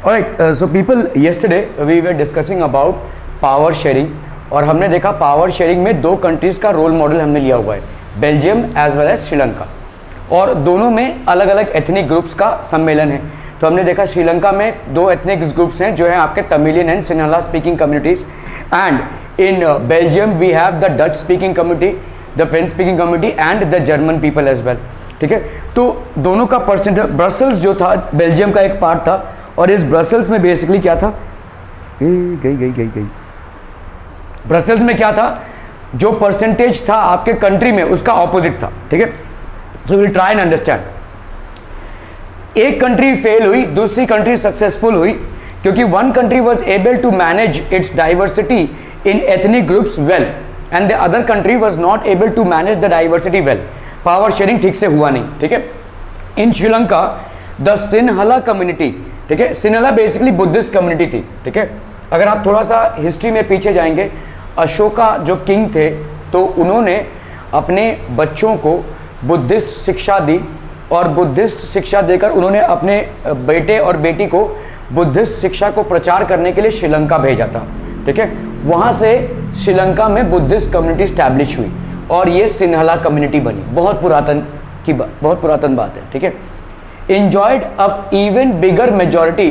Alright, so people, yesterday we were discussing about power sharing और हमने देखा power sharing में दो कंट्रीज़ का रोल मॉडल हमने लिया हुआ है, Belgium as well as Sri Lanka, और दोनों में अलग अलग एथनिक ग्रुप्स का सम्मेलन है। तो हमने देखा श्रीलंका में दो एथनिक ग्रुप्स हैं जो हैं आपके Tamilian and Sinhala speaking communities, and in Belgium we have the Dutch speaking community, the French speaking community and the German people as well. ठीक है, तो दोनों का परसेंटेज, ब्रसल्स जो था बेल्जियम का एक पार्ट था, और इस ब्रसल्स में बेसिकली क्या था, गई ब्रसल्स में क्या था, जो परसेंटेज था आपके कंट्री में उसका ऑपोजिट था। ठीक है, so will try and understand. एक कंट्री फेल हुई, दूसरी कंट्री सक्सेसफुल हुई, क्योंकि one country was able to manage its diversity in ethnic groups well and the other country was not able to manage the diversity well. Power sharing ठीक से हुआ नहीं। ठीक है, in Sri Lanka the Sinhala community, ठीक है, सिन्हाला बेसिकली बुद्धिस्ट कम्युनिटी थी। ठीक है, अगर आप थोड़ा सा हिस्ट्री में पीछे जाएंगे, अशोका जो किंग थे तो उन्होंने अपने बच्चों को बुद्धिस्ट शिक्षा दी, और बुद्धिस्ट शिक्षा देकर उन्होंने अपने बेटे और बेटी को बुद्धिस्ट शिक्षा को प्रचार करने के लिए श्रीलंका भेजा था। ठीक है, वहाँ से श्रीलंका में बुद्धिस्ट कम्युनिटी स्टैब्लिश हुई और ये सिन्हाला कम्युनिटी बनी। बहुत पुरातन बात है। ठीक है, enjoyed अब even bigger majority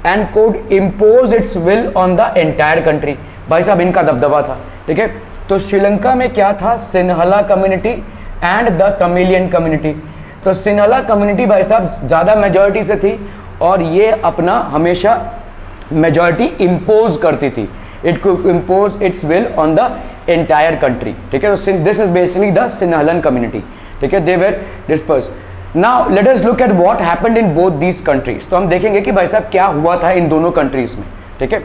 and could impose its will on the entire country। भाई साहब इनका दबदबा था। ठीक है, तो श्रीलंका में क्या था, Sinhala community and the Tamilian community. तो सिन्हाला कम्युनिटी भाई साहब ज़्यादा मेजॉरिटी से थी और ये अपना हमेशा मेजॉरिटी इम्पोज करती थी, it could impose its will on the entire country. ठीक है, तो this is basically the Sinhala community. ठीक है, they were disperse. Now let us look at what happened in both these countries. तो हम देखेंगे कि भाई साहब क्या हुआ था इन दोनों कंट्रीज में। ठीक है,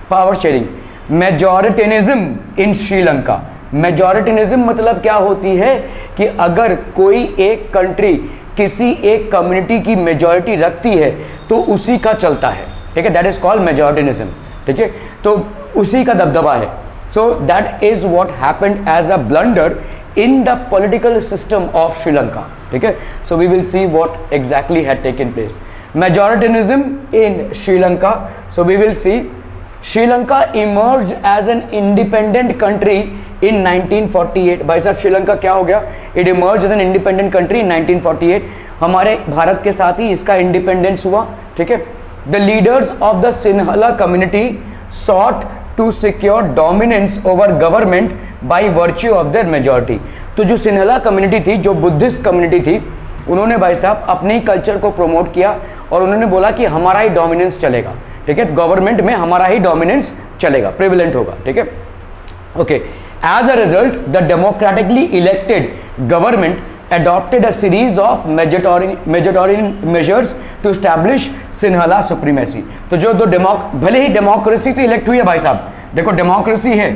पावर शेयरिंग, मेजॉरिटेनिज्म इन श्रीलंका। मेजॉरिटेनिज्म मतलब क्या होती है कि अगर कोई एक कंट्री किसी एक कम्युनिटी की मेजॉरिटी रखती है तो उसी का चलता है। ठीक है, दैट इज कॉल्ड मेजॉरिटेनिज्म। ठीक है, तो उसी का दबदबा है। So that is what happened as a blunder in the political system of Sri Lanka. ठीक है, so we will see what exactly had taken place. Majoritarianism in Sri Lanka. So we will see Sri Lanka emerged as an independent country in 1948. भाई साहब श्रीलंका क्या हो गया, it emerged as an independent country in 1948। हमारे भारत के साथ ही इसका independence हुआ। ठीक है, the leaders of the Sinhala community sought to secure dominance over government by virtue of their majority। तो जो सिन्हाला कम्युनिटी थी, जो बुद्धिस्ट कम्युनिटी थी, उन्होंने भाई साहब अपने ही कल्चर को प्रमोट किया और उन्होंने बोला कि हमारा ही डोमिनेंस चलेगा। ठीक है, गवर्नमेंट में हमारा ही डोमिनेंस चलेगा, प्रिविलेंट होगा। ठीक है, okay, as a result the democratically elected government adopted a series of majority measures to establish Sinhala supremacy. तो जो दो भले ही डेमोक्रेसी से इलेक्ट हुई है भाई साहब, देखो डेमोक्रेसी है,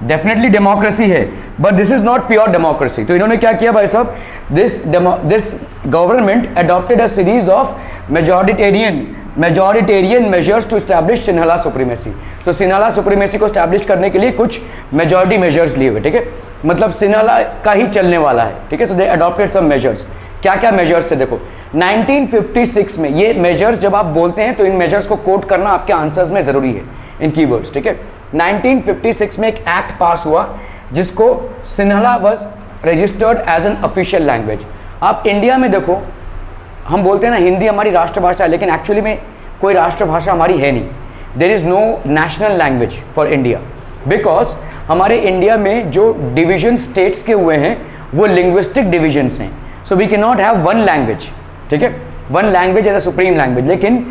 डेफिनेटली डेमोक्रेसी है, but this is not pure democracy. तो इन्होंने क्या किया भाई साहब, this government adopted a series of majoritarian measures to establish Sinhala supremacy. तो सिन्हाला सुप्रीमेसी को एस्टैब्लिश करने के लिए कुछ मेजॉरिटी मेजर्स लिए हुए। ठीक है, मतलब सिन्हाला का ही चलने वाला है। ठीक है, सो दे अडॉप्टेड सम मेजर्स। क्या क्या मेजर्स थे देखो, 1956 में ये मेजर्स जब आप बोलते हैं तो इन मेजर्स को कोट करना आपके आंसर्स में ज़रूरी है, इन कीवर्ड्स। ठीक है, 1956 में एक एक्ट पास हुआ जिसको Sinhala was registered as an official language. आप इंडिया में देखो, हम बोलते हैं ना हिंदी हमारी राष्ट्रभाषा है, लेकिन एक्चुअली में कोई राष्ट्रभाषा हमारी है नहीं। There is no national language for India, because हमारे इंडिया में जो डिवीजन स्टेट्स के हुए हैं वो लिंग्विस्टिक डिविजन्स हैं। So we can not have one language. ठीक है, one language as a supreme language. लेकिन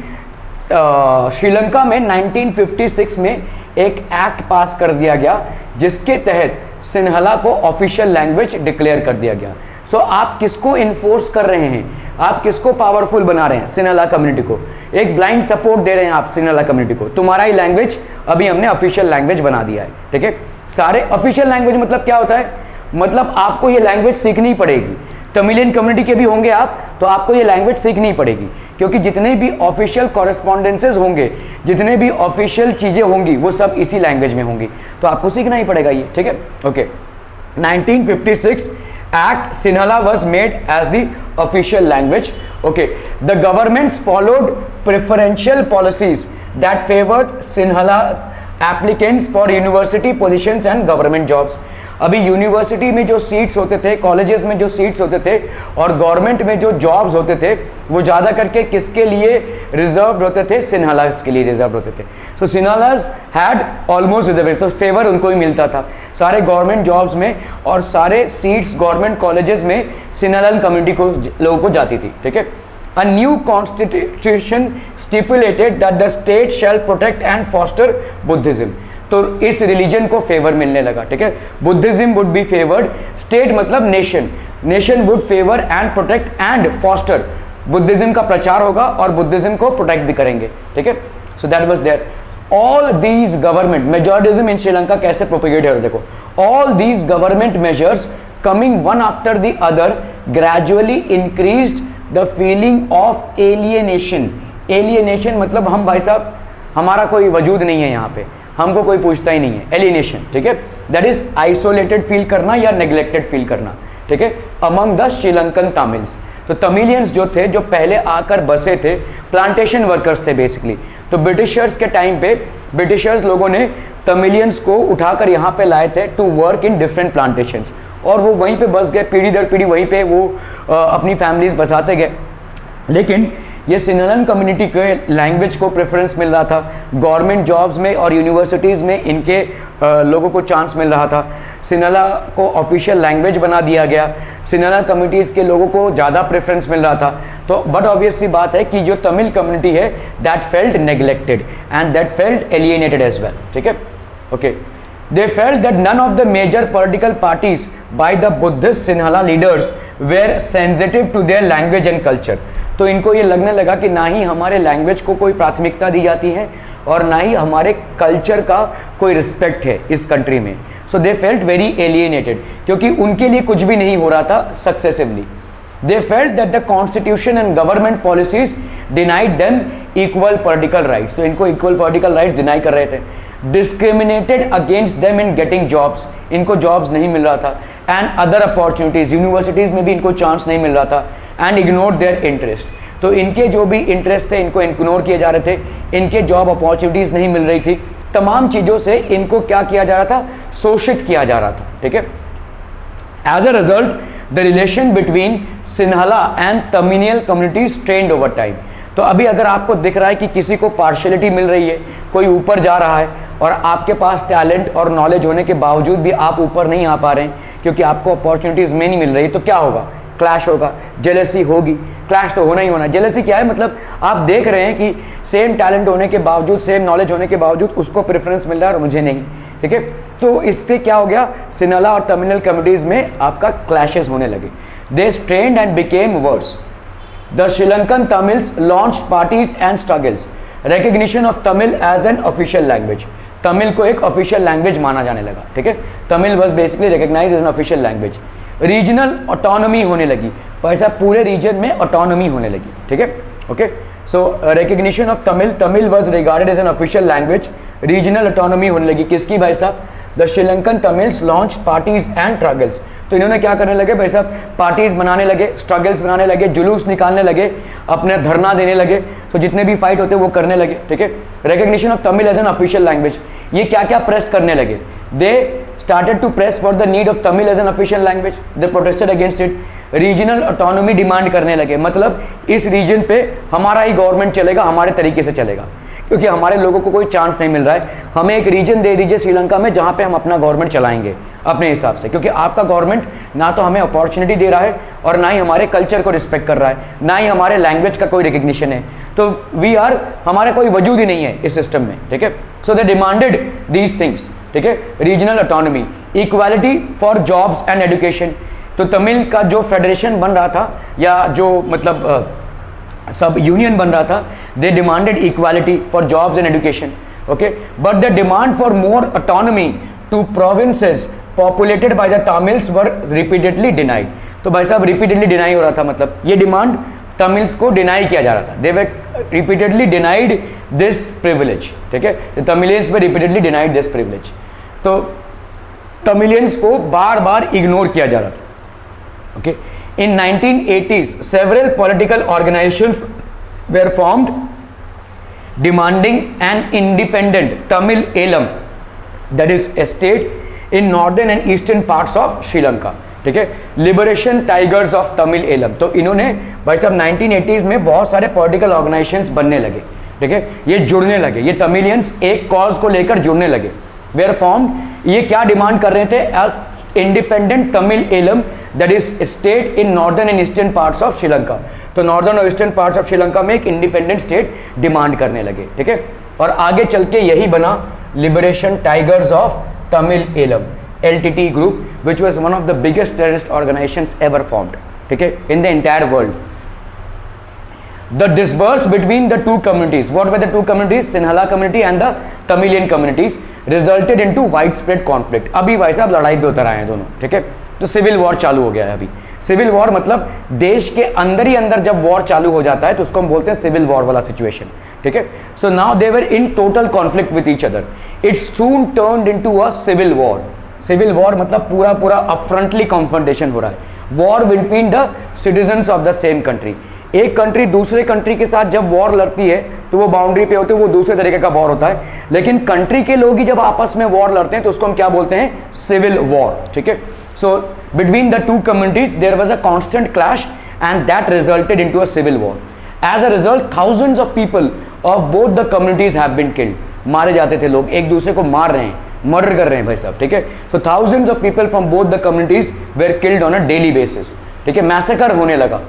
श्रीलंका में 1956 में एक एक्ट पास कर दिया गया जिसके तहत सिन्हाला को ऑफिशियल लैंग्वेज डिक्लेयर कर दिया गया। सो आप किसको इन्फोर्स कर रहे हैं, आप किसको पावरफुल बना रहे हैं, सिन्हाला कम्युनिटी को। एक ब्लाइंड सपोर्ट दे रहे हैं आप सिन्हाला कम्युनिटी को, तुम्हारा ही लैंग्वेज अभी हमने ऑफिशियल लैंग्वेज बना दिया है। ठीक है, सारे ऑफिशियल लैंग्वेज मतलब क्या होता है, मतलब आपको ये लैंग्वेज सीखनी पड़ेगी। तमिलियन कम्युनिटी के भी होंगे आप, तो आपको ये लैंग्वेज सीखनी पड़ेगी, क्योंकि जितने भी ऑफिशियल कॉरेस्पॉन्डेंसेज होंगे, जितने भी ऑफिशियल चीज़ें होंगी वो सब इसी लैंग्वेज में होंगी, तो आपको सीखना ही पड़ेगा ये। ठीक है, okay, 1956 Act Sinhala was made as the official language Okay, the governments followed preferential policies that favored Sinhala applicants for university positions and government jobs. अभी यूनिवर्सिटी में जो सीट्स होते थे, कॉलेजेस में जो सीट्स होते थे और गवर्नमेंट में जो जॉब्स होते थे वो ज़्यादा करके किसके लिए रिजर्व होते थे? सिन्हालास के लिए रिजर्व होते थे. सो सिन्हालास हैड ऑलमोस्ट रिजर्व, तो फेवर उनको ही मिलता था सारे गवर्नमेंट जॉब्स में और सारे सीट्स गवर्नमेंट कॉलेजेस में सिन्हालान कम्युनिटी को लोगों को जाती थी. ठीक है. A new constitution stipulated that the state shall protect and foster Buddhism. तो इस रिलीजन को फेवर मिलने लगा. ठीक है. Buddhism would be favoured, state मतलब nation, nation would favour and protect and foster. Buddhism का प्रचार होगा और बुद्धिज्म को प्रोटेक्ट भी करेंगे. ठीक है. So that was there. All these government majoritism in Sri Lanka कैसे प्रोपेगेट है देखो. All these government measures coming one after the other gradually increased the feeling of alienation. Alienation मतलब हम भाई साहब हमारा कोई वजूद नहीं है यहाँ पे, हमको कोई पूछता ही नहीं है. एलियनेशन. ठीक है. दैट इज आइसोलेटेड फील करना या नेग्लेक्टेड फील करना. ठीक है. Among the Sri Lankan Tamils. तो तमिलियंस जो थे, जो पहले आकर बसे थे, प्लांटेशन वर्कर्स थे बेसिकली. तो ब्रिटिशर्स के टाइम पे ब्रिटिशर्स लोगों ने तमिलियंस को उठाकर यहाँ पे लाए थे to work in different plantations और वो वहीं पे बस गए, पीढ़ी दर पीढ़ी वहीं पे वो अपनी फैमिलीज बसाते गए. लेकिन ये सिन्हालान कम्युनिटी के लैंग्वेज को प्रेफरेंस मिल रहा था, गवर्नमेंट जॉब्स में और यूनिवर्सिटीज़ में इनके लोगों को चांस मिल रहा था. सिन्हाला को ऑफिशियल लैंग्वेज बना दिया गया, सिन्हाला कम्युनिटीज़ के लोगों को ज़्यादा प्रेफरेंस मिल रहा था. तो बट ऑब्वियस सी बात है कि जो तमिल कम्युनिटी है that felt neglected and that felt alienated as well. ठीक है. Okay. They felt that none of the major political parties by the Buddhist Sinhala leaders were sensitive to their language and culture. तो इनको ये लगने लगा कि ना ही हमारे लैंग्वेज को कोई प्राथमिकता दी जाती है और ना ही हमारे कल्चर का कोई रिस्पेक्ट है इस कंट्री में. सो दे फेल्ट वेरी एलिएनेटेड क्योंकि उनके लिए कुछ भी नहीं हो रहा था successively. They felt that the constitution and government policies denied them equal political rights. तो इनको equal political rights deny कर रहे थे. Discriminated against them in getting jobs. इनको jobs नहीं मिल रहा था. And other opportunities. Universities में भी इनको chance नहीं मिल रहा था. And ignored their interest. तो इनके जो भी interest थे इनको ignore किए जा रहे थे. इनके job opportunities नहीं मिल रही थी. तमाम चीज़ों से इनको क्या किया जा रहा था? शोषित किया जा रहा था. ठीक है. As a result, the relation between Sinhala and Tamilian communities strained over time. तो अभी अगर आपको दिख रहा है कि किसी को पार्शियलिटी मिल रही है, कोई ऊपर जा रहा है और आपके पास टैलेंट और नॉलेज होने के बावजूद भी आप ऊपर नहीं आ पा रहे हैं क्योंकि आपको अपॉर्चुनिटीज़ में नहीं मिल रही, तो क्या होगा? क्लैश होगा, जेलसी होगी. क्लैश तो होना ही होना. जेलसी क्या है? मतलब आप देख रहे हैं कि सेम टैलेंट होने के बावजूद, सेम नॉलेज होने के बावजूद उसको प्रेफरेंस मिल रहा है और मुझे नहीं. ठीक है. तो इससे क्या हो गया? सिन्हाला और तमिल कम्युनिटीज़ में आपका क्लैशेस होने लगे. They strained and became worse. The Sri Lankan Tamils launch parties and struggles. Recognition of Tamil as an official language. Tamil को एक ऑफिशियल लैंग्वेज माना जाने लगा. ठीक है. Tamil was basically recognise as an official language. Regional autonomy होने लगी. पैसा पूरे रीजन में ऑटोनॉमी होने लगी. ठीक है. Okay. So recognition of Tamil, Tamil was regarded as an official language. Regional autonomy होने लगी. किसकी भाई साहब? The Sri Lankan Tamils launch parties and struggles. तो इन्होंने क्या करने लगे भाई साहब? पार्टीज बनाने लगे, स्ट्रगल्स बनाने लगे, जुलूस निकालने लगे, अपने धरना देने लगे. तो जितने भी फाइट होते वो करने लगे. ठीक है. Recognition of Tamil as an official language. ये क्या क्या प्रेस करने लगे? They started to press for the need of Tamil as an official language. They protested against it. Regional autonomy demand करने लगे. मतलब इस रीजन पे हमारा ही गवर्नमेंट चलेगा, हमारे तरीके से चलेगा क्योंकि हमारे लोगों को कोई चांस नहीं मिल रहा है. हमें एक रीजन दे दीजिए श्रीलंका में जहाँ पे हम अपना गवर्नमेंट चलाएंगे अपने हिसाब से, क्योंकि आपका गवर्नमेंट ना तो हमें अपॉर्चुनिटी दे रहा है और ना ही हमारे कल्चर को रिस्पेक्ट कर रहा है, ना ही हमारे लैंग्वेज का कोई रिकग्निशन है. तो हमारा कोई वजूद ही नहीं है इस सिस्टम में. ठीक है. सो दे डिमांडेड दीज थिंग्स. ठीक है. Regional autonomy, equality for jobs and education. तो तमिल का जो फेडरेशन बन रहा था या जो मतलब सब यूनियन बन रहा था, they demanded equality for jobs and education. Okay. But the demand for more autonomy to provinces populated by the Tamils were repeatedly denied. तो भाई साहब रिपीटेडली डिनाई हो रहा था, मतलब ये डिमांड तमिल्स को डिनाई किया जा रहा था. दे वर रिपीटेडली डिनाइड दिस प्रिविलेज. ठीक है. Tamilians were repeatedly denied this privilege. तो तमिलियंस को बार बार इग्नोर किया जा रहा था. Okay. In 1980s, several political organizations were formed demanding an independent Tamil Eelam, that is a state in northern and eastern parts of Sri Lanka, ठीक है, liberation tigers of Tamil Eelam. तो इन्होंने भाई साहब 1980s में बहुत सारे पॉलिटिकल ऑर्गेनाइजेशंस बनने लगे, ठीक है, ये जुड़ने लगे, ये तमिलियंस एक कॉज को लेकर जुड़ने लगे। वेयर फॉर्म्ड, ये क्या डिमांड कर रहे थे, as independent Tamil Eelam that is state in northern and eastern parts of Sri Lanka. तो नॉर्दर्न और ईस्टर्न पार्ट्स ऑफ श्रीलंका में एक इंडिपेंडेंट स्टेट डिमांड करने लगे, ठीक है, और आगे चल के यही बना liberation tigers of Tamil Eelam, LTT group, which was one of the biggest terrorist organizations ever formed, ठीक है, in the entire world. The dispersed between the two communities, what were the two communities, Sinhala community and the Tamilian communities, resulted into widespread conflict. अभी भाई साहब लड़ाई पे उतर आए हैं दोनों, ठीक है, तो सिविल वॉर चालू हो गया है अभी। सिविल वॉर मतलब देश के अंदर ही अंदर जब वॉर चालू हो जाता है तो उसको हम बोलते हैं सिविल वॉर वाला सिचुएशन, ठीक है। So now they were in total conflict with each other, it soon turned into a civil war. Civil war मतलब पूरा पूरा अपफ्रंटली कॉन्फ्रंटेशन हो रहा है, war between the citizens of the same country. एक कंट्री दूसरे कंट्री के साथ जब वॉर लड़ती है तो वो बाउंड्री पे होते हैं, वो दूसरे तरीके का वॉर होता है, लेकिन कंट्री के लोग ही जब आपस में वॉर लड़ते हैं तो उसको हम क्या बोलते हैं, सिविल वॉर, ठीक है। So between the two communities there was a constant clash and that resulted into a civil war. As a result thousands of people of both the communities have been killed, मारे जाते थे लोग, एक दूसरे को मार रहे हैं, मर्डर कर रहे हैं भाई साहब, ठीक है। So thousands of people from both the communities were killed on a daily basis, ठीक है, मैसेकर होने लगा।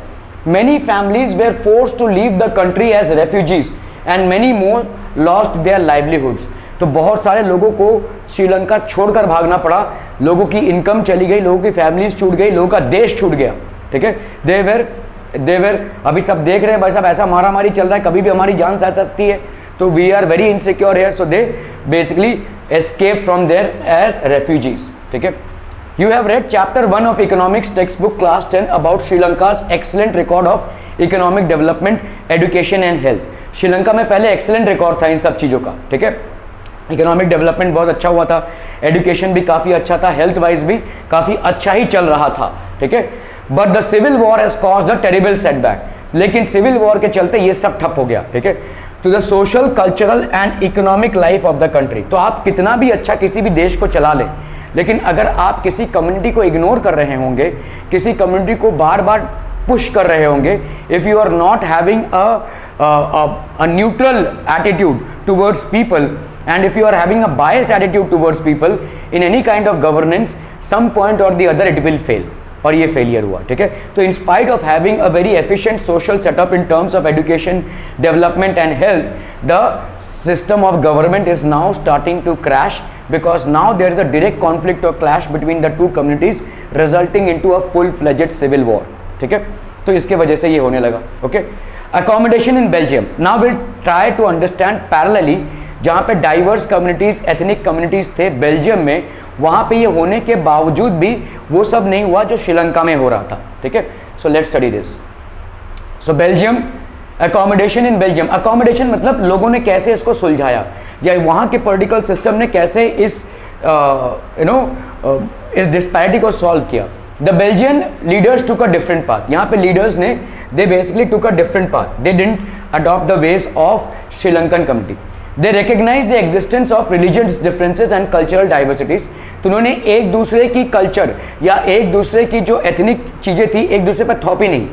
Many families were forced to leave the country as refugees and many more lost their livelihoods. तो बहुत सारे लोगों को श्रीलंका छोड़कर भागना पड़ा, लोगों की इनकम चली गई, लोगों की फैमिलीज छूट गई, लोगों का देश छूट गया, ठीक है। देवर अभी सब देख रहे हैं भाई साहब ऐसा मारा मारी चल रहा है, कभी भी हमारी जान जा सकती है, तो we are very insecure here, so they basically escape from there as refugees, ठीक है। You have read chapter 1 of economics textbook class 10 about Sri Lanka's excellent record of economic development, education and health. Sri Lanka में पहले excellent record था इन सब चीज़ों का, ठीक है, इकोनॉमिक डेवलपमेंट बहुत अच्छा हुआ था, एजुकेशन भी काफ़ी अच्छा था, हेल्थ वाइज भी काफ़ी अच्छा ही चल रहा था, ठीक है। But the civil war has caused a terrible setback, लेकिन सिविल वॉर के चलते ये सब ठप हो गया, ठीक है, to the social cultural and economic life of the country. तो आप कितना भी अच्छा किसी भी देश को चला लें, लेकिन अगर आप किसी कम्युनिटी को इग्नोर कर रहे होंगे, किसी कम्युनिटी को बार बार पुश कर रहे होंगे, if you are not having a neutral attitude towards people and if you are having a biased attitude towards people in any kind of governance, some point or the other it will fail, और ये failure हुआ, ठीक है। तो in spite of having a very efficient social setup in terms of education, development and health, the system of government is now starting to crash because now there is a direct conflict or clash between the two communities resulting into a full-fledged civil war, ठीक है। तो इसके वजह से ये होने लगा, okay. Accommodation in Belgium, now we'll try to understand parallelly, जहाँ पे डाइवर्स कम्युनिटीज़, एथनिक कम्युनिटीज़ थे बेल्जियम में, वहाँ पे ये होने के बावजूद भी वो सब नहीं हुआ जो श्रीलंका में हो रहा था, ठीक है। So let's study this. So Belgium, accommodation in Belgium, accommodation मतलब लोगों ने कैसे इसको सुलझाया, या वहाँ के पॉलिटिकल सिस्टम ने कैसे इस इस डिस्पैरिटी को सॉल्व किया। The Belgian leaders took a different path, यहाँ पे लीडर्स ने they basically took a different path, they didn't adopt the ways of Sri Lankan community. They recognize the existence of religious differences and cultural diversities. तो उन्होंने एक दूसरे की culture या एक दूसरे की जो एथनिक चीज़ें थी एक दूसरे पर थोपी नहीं,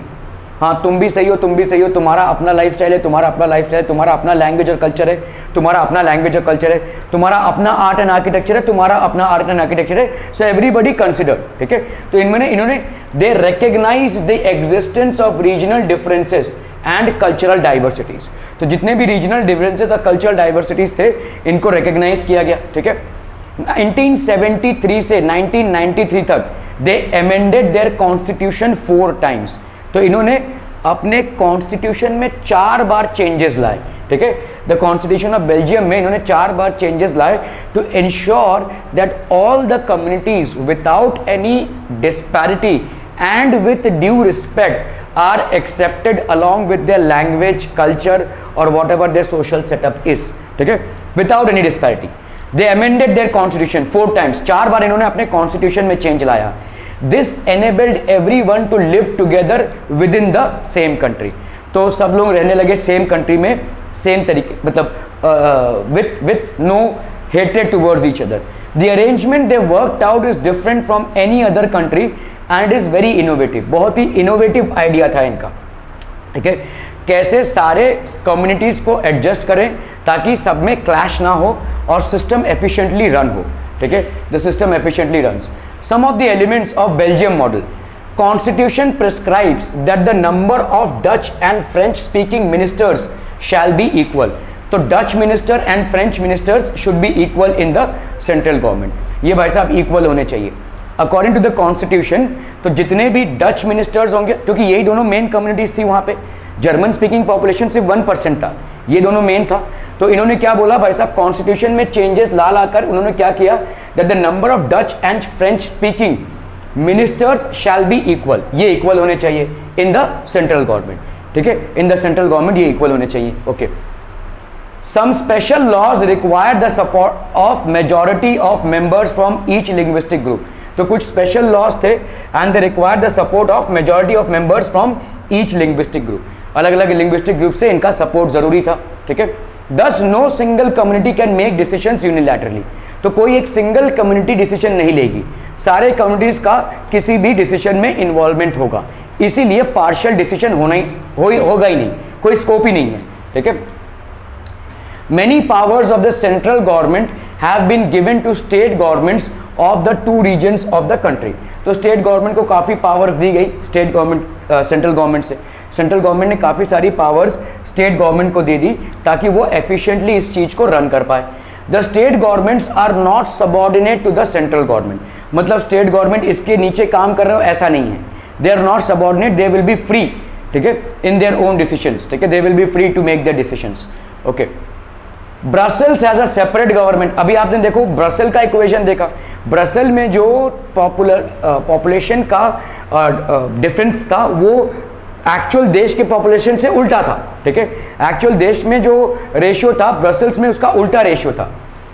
हाँ तुम भी सही हो, तुम भी सही हो, तुम्हारा अपना लाइफ स्टाइल है, तुम्हारा अपना लाइफ स्टाइल है, तुम्हारा अपना लैंग्वेज और कल्चर है, तुम्हारा अपना लैंग्वेज और कल्चर है, तुम्हारा अपना आर्ट एंड आर्किटेक्चर है, तुम्हारा अपना आर्ट एंड आर्किटेक्चर है, सो एवरीबडी कंसिडर, ठीक है। तो इन्होंने they recognise the existence of regional differences and cultural diversities. तो जितने भी रीजनल डिफरेंसेस और कल्चरल डाइवर्सिटीज थे इनको रिकग्नाइज किया गया, ठीक है। 1973 से 1993 तक दे अमेंडेड देयर कॉन्स्टिट्यूशन 4 टाइम्स। तो इन्होंने अपने कॉन्स्टिट्यूशन में 4 बार चेंजेस लाए, ठीक है। द कॉन्स्टिट्यूशन ऑफ बेल्जियम में इन्होंने 4 बार चेंजेस लाए to ensure that all the communities without any disparity and with due respect are accepted along with their language, culture or whatever their social setup is, ठीक है, without any disparity. They amended their constitution 4 times, 4 बार इन्होंने अपने constitution में change लाया। This enabled everyone to live together with in the same country. तो सब लोग रहने लगे सेम कंट्री में, सेम तरीके, मतलब with no hatred towards each other. The arrangement they worked out is different from any other country and it is very innovative. बहुत ही innovative idea था इनका, ठीक है। कैसे सारे communities को adjust करें ताकि सब में clash ना हो और system efficiently run हो, ठीक है। The system efficiently runs. Some of the elements of Belgium model. Constitution prescribes that the number of Dutch and French speaking ministers shall be equal. तो Dutch minister and French ministers should be equal in the central government. ये भाई साहब equal होने चाहिए according to the constitution. तो जितने भी Dutch ministers होंगे, क्योंकि यही दोनों मेन कम्युनिटीज थी वहाँ पे, जर्मन स्पीकिंग पॉपुलेशन सिर्फ 1% था, ये दोनों मेन था। तो इन्होंने क्या बोला भाई साहब, कॉन्स्टिट्यूशन में चेंजेस ला लाकर उन्होंने क्या किया, that the number of Dutch and French speaking ministers shall be equal, ये इक्वल होने चाहिए इन द सेंट्रल गवर्नमेंट, ठीक है। इन द सेंट्रल गवर्नमेंट ये इक्वल होने चाहिए, okay. Some special laws require the support of majority of members from each linguistic group. तो कुछ special laws थे and they require the support of majority of members from each linguistic group. अलग अलग linguistic group से इनका support ज़रूरी था, ठीक है। Thus no single community can make decisions unilaterally. तो कोई एक single community decision नहीं लेगी, सारे communities का किसी भी decision में involvement होगा, इसीलिए partial decision होगा ही नहीं, कोई scope ही नहीं है, ठीक है। Many powers of the central government have been given to state governments of the two regions of the country. तो state government को काफ़ी powers दी गई, state government central government से, central government ने काफ़ी सारी powers state government को दे दी ताकि वो efficiently इस चीज़ को run कर पाए। The state governments are not subordinate to the central government. मतलब state government इसके नीचे काम कर रहे हो ऐसा नहीं है, they are not subordinate, they will be free, ठीक है, in their own decisions, ठीक है, they will be free to make their decisions, okay. Brussels as a separate government, अभी आपने देखो ब्रसेल का इक्वेशन देखा, ब्रसेल में जो पॉपुलेशन का डिफरेंस था वो एक्चुअल देश के पॉपुलेशन से उल्टा था, ठीक है। एक्चुअल देश में जो रेशियो था ब्रसेल्स में उसका उल्टा रेशियो था।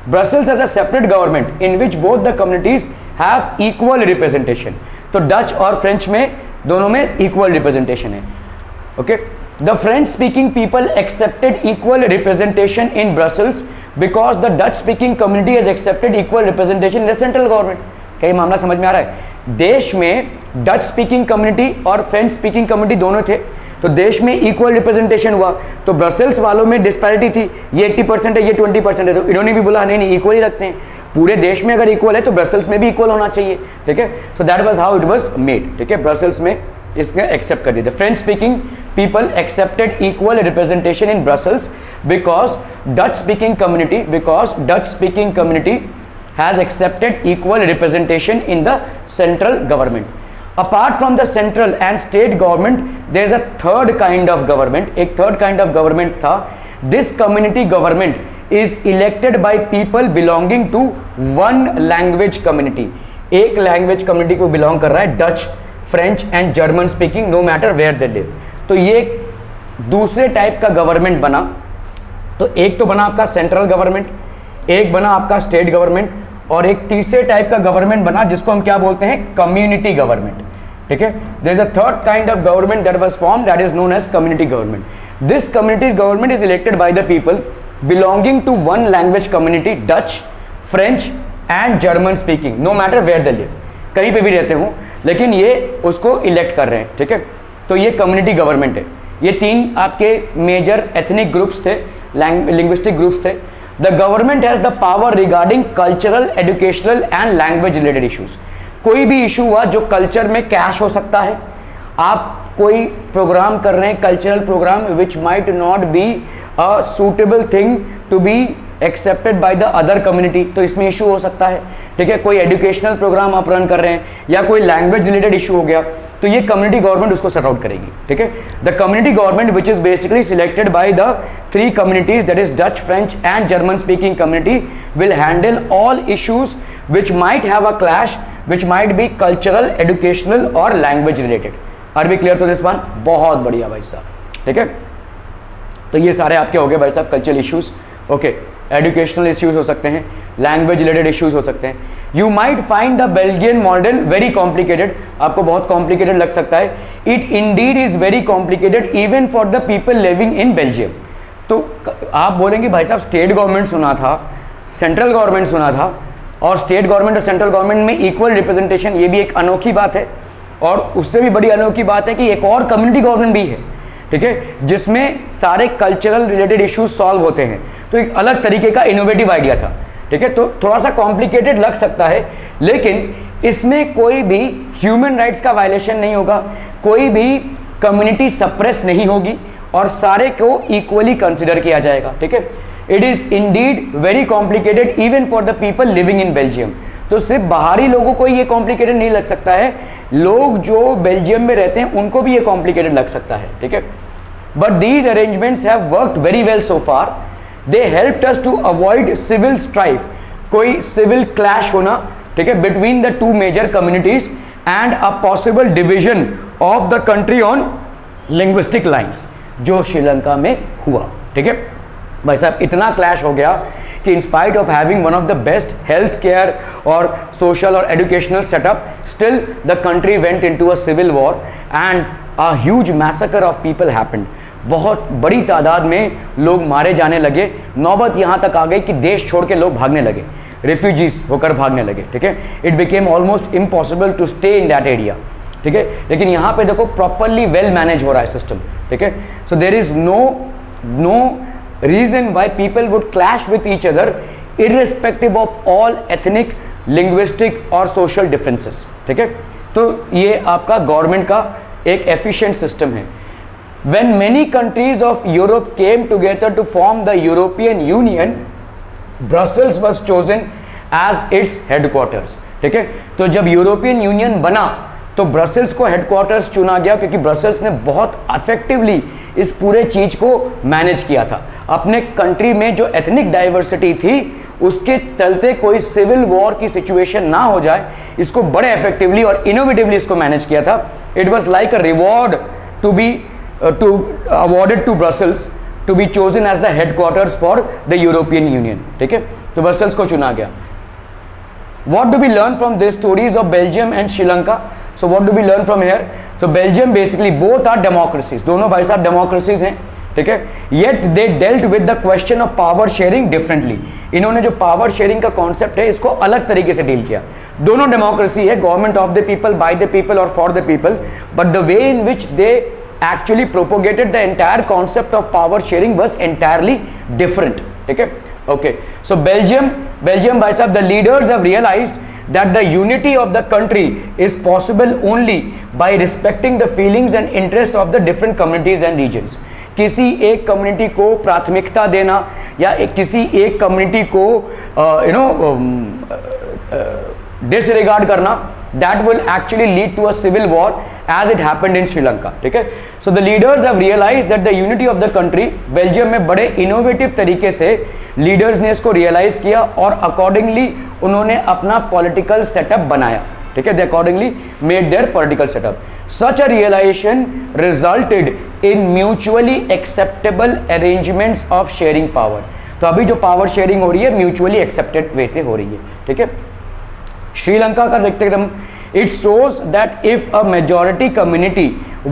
Brussels as a separate government in which both the communities have equal representation. तो डच और फ्रेंच में दोनों में इक्वल रिप्रेजेंटेशन है, okay. The French speaking people accepted equal representation in Brussels because the Dutch speaking community has accepted equal representation in the central government. क्या ये मामला समझ में आ रहा है? देश में डच स्पीकिंग कम्युनिटी और फ्रेंच स्पीकिंग कम्युनिटी दोनों थे, तो देश में इक्वल रिप्रेजेंटेशन हुआ। तो ब्रसेल्स वालों में डिस्पैरिटी थी, ये 80% है, ये 20% है, तो इन्होंने भी बोला नहीं इक्वल ही रखते हैं, पूरे देश में अगर इक्वल है तो ब्रसेल्स में भी इक्वल होना चाहिए, ठीक है। So that was how it was made, ठीक है। ब्रसेल्स में इसने एक्सेप्ट कर दिया। French speaking people accepted equal representation in Brussels because Dutch speaking community has accepted equal representation in the central government. Apart from the central and state government, there is a third kind of government. एक third kind of government था. This community government is elected by people belonging to one language community. एक language community को belong कर रहा है Dutch, French and German speaking, no matter where they live. तो ये दूसरे टाइप का गवर्नमेंट बना। तो एक तो बना आपका सेंट्रल गवर्नमेंट, एक बना आपका स्टेट गवर्नमेंट, और एक तीसरे टाइप का गवर्नमेंट बना जिसको हम क्या बोलते हैं, कम्युनिटी गवर्नमेंट, ठीक है। There is a third kind of government that was formed, that is known as community government. This community government is elected by the people belonging to one language community, Dutch, French and German speaking, no matter where they live, कहीं पे भी रहते हो, लेकिन ये उसको elect कर रहे हैं, ठीक है। तो ये कम्युनिटी गवर्नमेंट है। ये तीन आपके मेजर एथनिक ग्रुप्स थे, लिंग्विस्टिक ग्रुप्स थे. The government has the power regarding cultural, educational and language related issues. कोई भी इशू हुआ जो कल्चर में कैश हो सकता है, आप कोई प्रोग्राम कर रहे हैं, cultural program which might not be a suitable thing to be accepted by the other community, तो इसमें इशू हो सकता है, ठीक है. कोई एजुकेशनल प्रोग्राम आप रन कर रहे हैं या कोई लैंग्वेज रिलेटेड इशू हो गया, तो ये कम्युनिटी गवर्नमेंट उसको सॉर्ट आउट करेगी, ठीक है. The community government which is basically selected by the three communities, that is Dutch, French and German speaking community, will handle all issues which might have a clash, which might be cultural, educational और language related. Are be clear to this one? बहुत बढ़िया भाई साहब, ठीक है. तो ये सारे आपके हो गए भाई साहब cultural issues, okay. Educational issues हो सकते हैं, लैंग्वेज रिलेटेड इश्यूज हो सकते हैं। You might find the Belgian model very complicated, आपको बहुत कॉम्प्लिकेटेड लग सकता है। It Indeed is very complicated even for the people living in Belgium. तो आप बोलेंगे भाई साहब स्टेट गवर्नमेंट सुना था, सेंट्रल गवर्नमेंट सुना था, और स्टेट गवर्नमेंट और सेंट्रल गवर्नमेंट में इक्वल रिप्रेजेंटेशन, ये भी एक अनोखी बात है। और उससे भी बड़ी अनोखी बात है कि एक और कम्युनिटी गवर्नमेंट भी है, ठीक है, जिसमें सारे कल्चरल रिलेटेड इश्यूज सॉल्व होते हैं। तो एक अलग तरीके का इनोवेटिव आइडिया था, ठीक है। तो थोड़ा सा कॉम्प्लिकेटेड लग सकता है, लेकिन इसमें कोई भी ह्यूमन राइट्स का वायलेशन नहीं होगा, कोई भी कम्युनिटी सप्रेस नहीं होगी, और सारे को इक्वली कंसिडर किया जाएगा, ठीक है। It is Indeed very complicated even for the people living in Belgium. तो सिर्फ बाहरी लोगों को ये कॉम्प्लिकेटेड नहीं लग सकता है, लोग जो बेल्जियम में रहते हैं उनको भी ये कॉम्प्लिकेटेड लग सकता है, ठीक है। But these arrangements have worked very well so far. They helped us to avoid civil strife, कोई सिविल क्लैश होना, ठीक है, between the two major communities and a possible division of the country on linguistic lines, जो श्रीलंका में हुआ, ठीक है। भाई साहब इतना क्लैश हो गया कि in spite of having one of the best health care और सोशल और educational setup, still the country went into a civil war and a huge massacre of people happened. बहुत बड़ी तादाद में लोग मारे जाने लगे, नौबत यहाँ तक आ गई कि देश छोड़ के लोग भागने लगे, रिफ्यूजीज होकर भागने लगे, ठीक है। It became almost impossible to stay in that area, ठीक है। लेकिन यहाँ पे देखो प्रॉपरली वेल मैनेज हो रहा है सिस्टम, ठीक है। So there is no reason why people would clash with each other irrespective of all ethnic, linguistic और social differences, ठीक है। तो ये आपका गवर्नमेंट का एक efficient system है। When many countries of Europe came together to form the European Union, Brussels was chosen as its headquarters, ठीक है। तो जब यूरोपियन यूनियन बना तो ब्रसेल्स को हेडक्वार्टर्स चुना गया, क्योंकि ब्रसेल्स ने बहुत इफेक्टिवली इस पूरे चीज को मैनेज किया था। अपने कंट्री में जो एथनिक डाइवर्सिटी थी उसके चलते कोई सिविल वॉर की सिचुएशन ना हो जाए, इसको बड़े इफेक्टिवली और इनोवेटिवली इसको मैनेज किया था। It was like a reward to be awarded to Brussels to be chosen as the headquarters for the European Union, ठीक है। तो ब्रसेल्स को चुना गया। What do we learn from these stories of Belgium and Sri Lanka? So what do we learn from here? So Belgium basically both are democracies, दोनों भाई साहब democracies हैं, ठीक है। Yet they dealt with the question of power sharing differently. इन्होंने जो power sharing का concept है इसको अलग तरीके से डील किया। दोनों democracy है, government of the people, by the people और for the people, but the way in which they actually propagated the entire concept of power sharing was entirely different, ठीक है। Okay, so Belgium भाई साहब, the leaders have realized that the unity of the country is possible only by respecting the feelings and interests of the different communities and regions. किसी एक community को प्राथमिकता देना या किसी एक कम्युनिटी को डिसरिगार्ड करना, that will actually lead to a civil war as it happened in Sri Lanka, ठीक है। So the leaders have realized that the unity of the country, Belgium में बड़े इनोवेटिव तरीके से लीडर्स ने इसको रियलाइज किया और अकॉर्डिंगली उन्होंने अपना पॉलिटिकल सेटअप बनाया, ठीक है। They accordingly made their political setup. Such a realisation resulted in mutually acceptable arrangements of sharing power. तो अभी जो पावर शेयरिंग हो रही है म्यूचुअली एक्सेप्टेड वे से हो रही है, ठीक है। श्रीलंका का देखते एकदम, it shows that if a majority community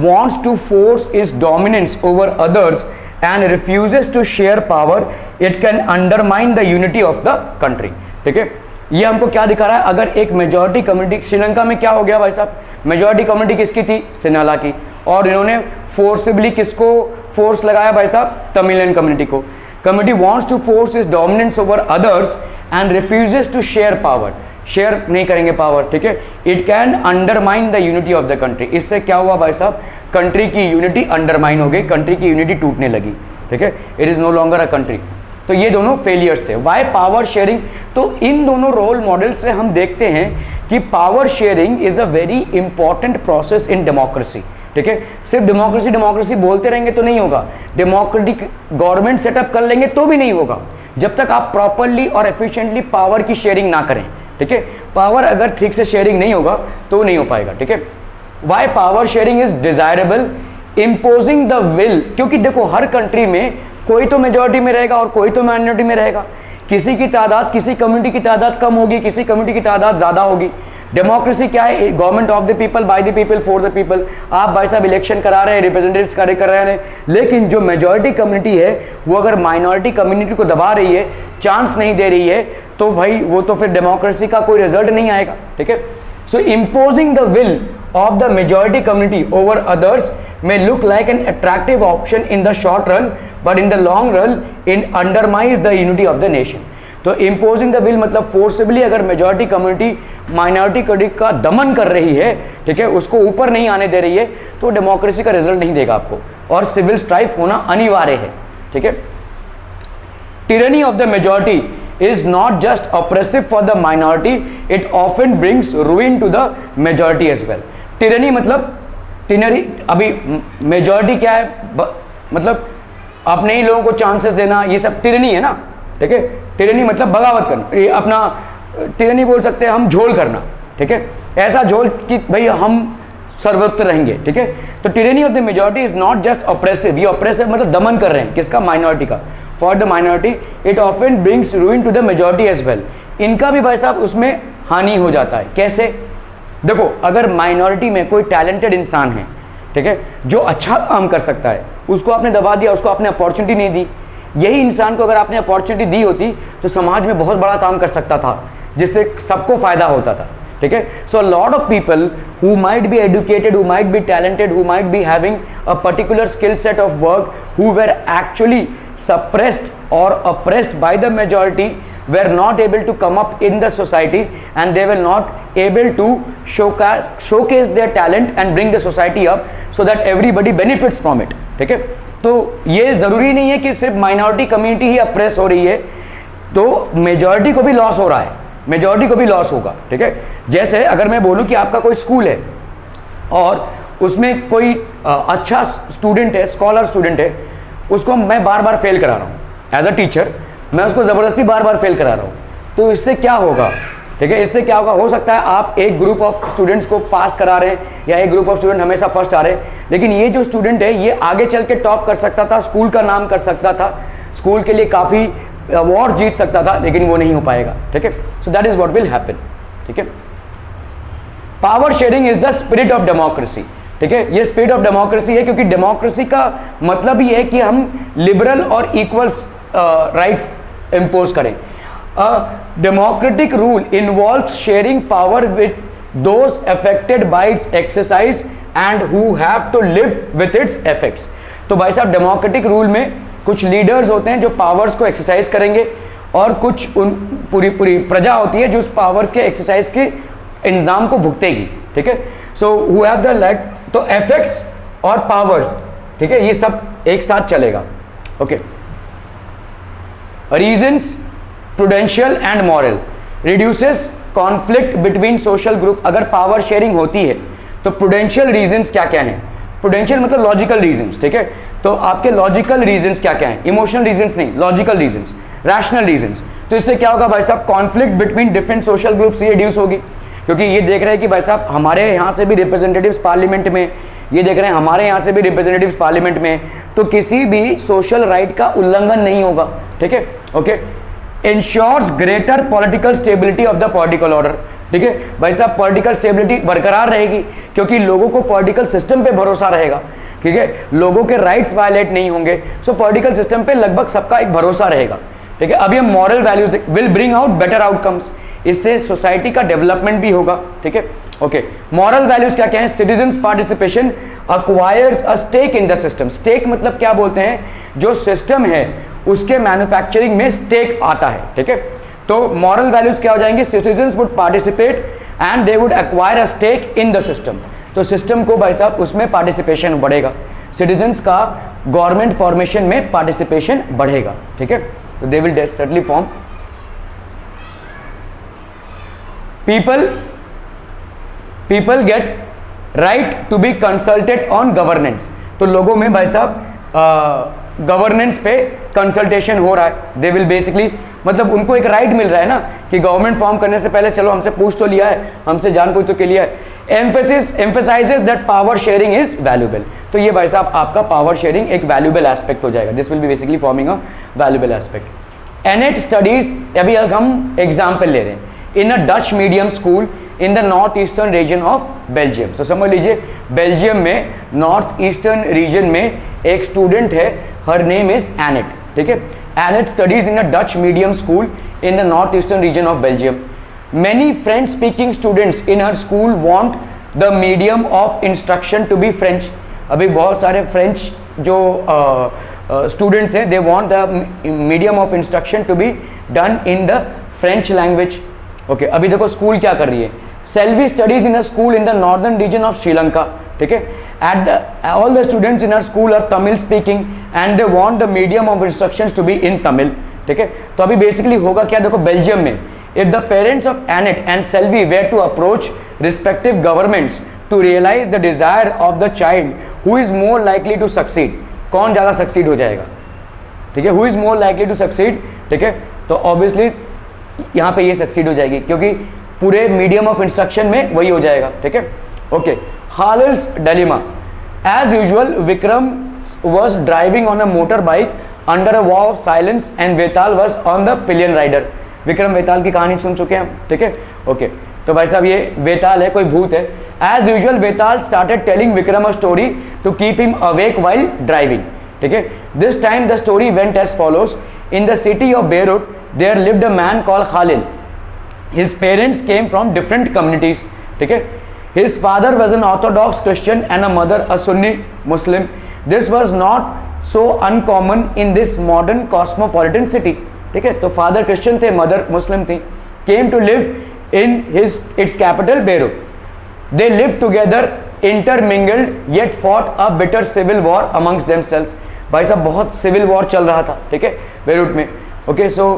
wants to force its dominance over others and refuses to share power, it can undermine the unity of the country, ठीक है। ये हमको क्या दिखा रहा है, अगर एक मेजॉरिटी कम्युनिटी, श्रीलंका में क्या हो गया भाई साहब, मेजॉरिटी कम्युनिटी किसकी थी, सिन्हाला की, और इन्होंने फोर्सिबली किसको फोर्स लगाया भाई साहब, तमिलियन कम्युनिटी को। Community wants to force its dominance over others and refuses to share power, share नहीं करेंगे पावर, ठीक है। It can undermine the unity of the country. इससे क्या हुआ भाई साहब, कंट्री की यूनिटी अंडरमाइन हो गई, कंट्री की यूनिटी टूटने लगी, ठीक है। It is no longer a country. तो ये दोनों फेलियर्स थे। Why power sharing? तो इन दोनों रोल मॉडल से हम देखते हैं कि power sharing is a very important process in democracy, ठीक है। सिर्फ डेमोक्रेसी बोलते रहेंगे तो नहीं होगा, डेमोक्रेटिक गवर्नमेंट सेटअप कर लेंगे तो भी नहीं होगा, जब तक आप प्रॉपरली और एफिशिएंटली पावर की शेयरिंग ना करें, ठीक है। पावर अगर ठीक से शेयरिंग नहीं होगा तो नहीं हो पाएगा, ठीक है। Why power sharing is desirable? Imposing the will, क्योंकि देखो हर कंट्री में कोई तो मेजॉरिटी में रहेगा और कोई तो माइनॉरिटी में रहेगा। किसी की तादाद, किसी कम्युनिटी की तादाद कम होगी, किसी कम्युनिटी की तादाद ज़्यादा होगी। डेमोक्रेसी क्या है? Government of the people, bye the people, for the people. आप भाई साहब इलेक्शन करा रहे हैं, रिप्रेजेंटेटिव्स कार्य कर रहे हैं, लेकिन जो मेजॉरिटी कम्युनिटी है वो अगर माइनॉरिटी कम्युनिटी को दबा रही है, चांस नहीं दे रही है, तो भाई वो तो फिर डेमोक्रेसी का कोई रिजल्ट नहीं आएगा। ठीक है, so imposing the will of the majority community over others may look like an attractive option in the short run, but in the long run it undermines the unity of the nation. तो imposing the will मतलब forcibly अगर majority community minority का दमन कर रही है, ठीक है, उसको ऊपर नहीं आने दे रही है, तो डेमोक्रेसी का रिजल्ट नहीं देगा आपको, और सिविल स्ट्राइफ होना अनिवार्य है। ठीक है, tyranny of the majority is not just oppressive for the minority, it often brings ruin to the majority as well. Tyranny मतलब टिनरी, अभी मेजॉरिटी क्या है? मतलब अपने ही लोगों को चांसेस देना, ये सब टिरनी है ना। ठीक है, टिरनी मतलब बगावत करना, ये अपना टिरनी बोल सकते हैं हम, झोल करना। ठीक है, ऐसा झोल कि भाई हम सर्वोत्तर रहेंगे। ठीक है, तो tyranny of the majority is not just oppressive, ये ऑप्रेसिव मतलब दमन कर रहे हैं किसका? माइनॉरिटी का। For the minority it often brings ruin to the majority as well. इनका भी भाई साहब उसमें हानि हो जाता है। कैसे? देखो, अगर माइनॉरिटी में कोई टैलेंटेड इंसान है, ठीक है, जो अच्छा काम कर सकता है, उसको आपने दबा दिया, उसको आपने अपॉर्चुनिटी नहीं दी। यही इंसान को अगर आपने अपॉर्चुनिटी दी होती तो समाज में बहुत बड़ा काम कर सकता था, जिससे सबको फायदा होता था। ठीक है, so lot of people who might be educated, who might be talented, who might be having a particular skill set of work, who were actually suppressed or oppressed by the majority, were not able to come up in the society, and they were not able to showcase their talent and bring the society up so that everybody benefits from it. ठीक है, तो ये ज़रूरी नहीं है कि सिर्फ minority community ही अप्रेस हो रही है, तो मेजॉरिटी को भी लॉस हो रहा है, मेजॉरिटी को भी लॉस होगा। ठीक है, जैसे अगर मैं बोलूँ कि आपका कोई स्कूल है और उसमें कोई अच्छा स्टूडेंट है, स्कॉलर स्टूडेंट है, उसको मैं बार बार फेल करा रहा हूँ एज अ टीचर, मैं उसको ज़बरदस्ती बार बार फेल करा रहा हूँ, तो इससे क्या होगा? ठीक है, इससे क्या होगा? हो सकता है आप एक ग्रुप ऑफ स्टूडेंट्स को पास करा रहे हैं या एक ग्रुप ऑफ स्टूडेंट हमेशा फर्स्ट आ रहे हैं, लेकिन ये जो स्टूडेंट है ये आगे चल के टॉप कर सकता था, स्कूल का नाम कर सकता था, स्कूल के लिए काफ़ी अवार्ड जीत सकता था, लेकिन वो नहीं हो पाएगा। ठीक है, so that is what will happen. ठीक है, power sharing is the spirit of democracy. ठीक है, ये स्पिरिट ऑफ डेमोक्रेसी है, क्योंकि डेमोक्रेसी का मतलब ही है कि हम लिबरल और इक्वल राइट्स इम्पोज करें। Democratic rule involve sharing power with those affected by its exercise and who have to live with its effects. तो भाई साहब, डेमोक्रेटिक रूल में कुछ लीडर्स होते हैं जो पावर्स को एक्सरसाइज करेंगे, और कुछ पूरी प्रजा होती है जो उस पावर्स के एक्सरसाइज के इंजाम को भुगतेगी। ठीक है, so who have the like, तो इफेक्ट्स और पावर्स, ठीक है, ये सब एक साथ चलेगा। Okay, reasons prudential and moral, reduces conflict between social group. अगर पावर शेयरिंग होती है तो प्रूडेंशियल रीजंस क्या क्या हैं? प्रूडेंशियल मतलब लॉजिकल रीजंस। ठीक है, तो आपके लॉजिकल रीजंस क्या क्या हैं? इमोशनल रीजंस नहीं, लॉजिकल रीजंस, रैशनल रीजंस। तो इससे क्या होगा भाई साहब? Conflict between different social groups ये रिड्यूस होगी, क्योंकि ये देख रहे हैं कि भाई साहब हमारे यहाँ से भी रिप्रेजेंटेटिव्स पार्लियामेंट में, ये देख रहे हैं हमारे यहाँ से भी रिप्रेजेंटेटिव्स पार्लियामेंट में, तो किसी भी सोशल राइट का उल्लंघन नहीं होगा। ठीक है, okay, ensures greater political stability of the political order. ठीक है भाई साहब, पॉलिटिकल स्टेबिलिटी बरकरार रहेगी, क्योंकि लोगों को पॉलिटिकल सिस्टम पे भरोसा रहेगा। ठीक है, लोगों के राइट्स वायलेट नहीं होंगे, सो पॉलिटिकल सिस्टम पे लगभग सबका एक भरोसा रहेगा। ठीक है, अभी हम moral values will bring out better outcomes, इससे सोसाइटी का डेवलपमेंट भी होगा। ठीक है, ओके, मॉरल वैल्यूज क्या क्या है? Citizens participation acquires a stake in the system. Stake मतलब क्या बोलते हैं? जो सिस्टम है उसके मैन्युफैक्चरिंग में स्टेक आता है। ठीक है, तो मॉरल वैल्यूज क्या हो जाएंगे? Citizens would participate and they would acquire a stake in the system. तो सिस्टम को भाई साहब उसमें पार्टिसिपेशन बढ़ेगा, सिटीजन्स का गवर्नमेंट फॉर्मेशन में पार्टिसिपेशन बढ़ेगा। ठीक है, तो they will certainly form people get right to be consulted on governance। तो लोगों में भाई साहब गवर्नेंस पे कंसल्टेशन हो रहा है। दे विल बेसिकली, मतलब उनको एक राइट मिल रहा है ना कि गवर्नमेंट फॉर्म करने से पहले चलो हमसे पूछ तो लिया है, हमसे जान पूछ तो के लिया है। Emphasises that power sharing is valuable. तो ये भाई साहब आपका पावर शेयरिंग एक वैल्यूएबल एस्पेक्ट हो जाएगा। This will be basically forming a valuable aspect. एनेट स्टडीज, अभी हम एग्जाम्पल ले रहे हैं, in a Dutch medium school in the north eastern region of Belgium. तो समझ लीजिए बेल्जियम में नॉर्थ ईस्टर्न रीजन में एक स्टूडेंट है, हर नेम इज एनेट, ठीक है। Annette studies in a Dutch medium school in the north eastern region of Belgium. Many French speaking students in her school want the medium of instruction to be French. अभी बहुत सारे French जो students हैं, they want the medium of instruction to be done in the French language. Okay, अभी देखो school क्या कर रही है, Selvi studies in a school in the northern reason of Sri Lanka, ठीक है। All the students in our school are Tamil speaking and they want the medium of instructions to be in Tamil, ठीक है। तो अभी बेसिकली होगा क्या, देखो बेल्जियम में if the parents of Annette and Selvi were to approach respective governments to realise the desire of the child who is more likely to succeed, कौन ज़्यादा सक्सीड हो जाएगा, ठीक है, who is more likely to succeed, ठीक है। तो obviously यहाँ पे ये सक्सीड हो जाएगी क्योंकि पूरे मीडियम ऑफ इंस्ट्रक्शन में वही हो जाएगा, ठीक है। Okay, hauler's dilemma. As usual Vikram was driving on a motorbike under a wall of silence and Vetal was on the pillion rider। Vikram Vetal की कहानी सुन चुके हैं हम, ठीक है। ओके, तो भाई साहब ये वेताल है, कोई भूत है। As usual Vetal started telling Vikram a story to keep him awake while driving, ठीक है। This time the story went as follows. In the city of Beirut there lived a man called Khalil. His parents came from different communities, ठीक है। His father was an Orthodox Christian and a mother a Sunni Muslim. This was not so uncommon in this modern cosmopolitan city, ठीक है। तो father Christian थे, mother मुस्लिम थी। Came to live in its capital Beirut. They lived together, intermingled, yet fought a bitter civil war amongst themselves. भाई साहब बहुत civil war चल रहा था, ठीक है, बेरूट में। Okay, so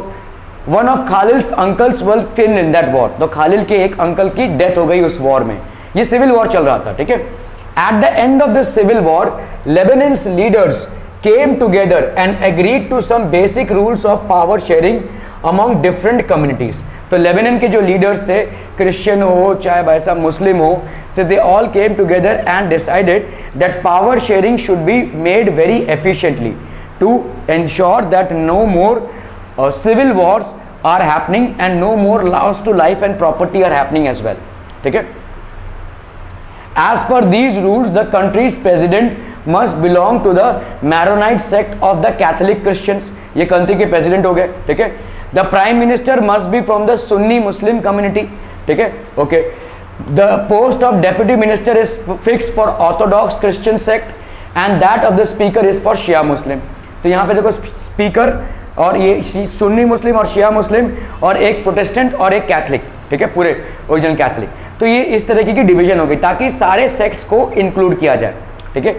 one of Khalil's uncles were killed in that war. तो खालिल के एक अंकल की डेथ हो गई उस वॉर में, ये सिविल वॉर चल रहा था, ठीक है। At the end of the civil war Lebanon's leaders came together and agreed to some basic rules of power sharing among different communities. तो लेबनान के जो लीडर्स थे, क्रिश्चियन हो चाहे भाई साहब मुस्लिम हो, so they all came together and decided that power sharing should be made very efficiently to ensure that no more civil wars are happening and no more loss to life and property are happening as well, ठीक है। As per these rules, the country's president must belong to the Maronite sect of the Catholic Christians। ये country के president हो गए, ठीक है। The prime minister must be from the Sunni Muslim community, ठीक है। Okay, the post of deputy minister is fixed for Orthodox Christian sect and that of the speaker is for Shia Muslim। तो यहाँ पे देखो speaker और ये सुन्नी मुस्लिम और शिया मुस्लिम और एक प्रोटेस्टेंट और एक कैथलिक, ठीक है, पूरे ओरिजिनल कैथलिक। तो ये इस तरीके की डिवीजन होगी ताकि सारे सेक्ट्स को इंक्लूड किया जाए, ठीक है।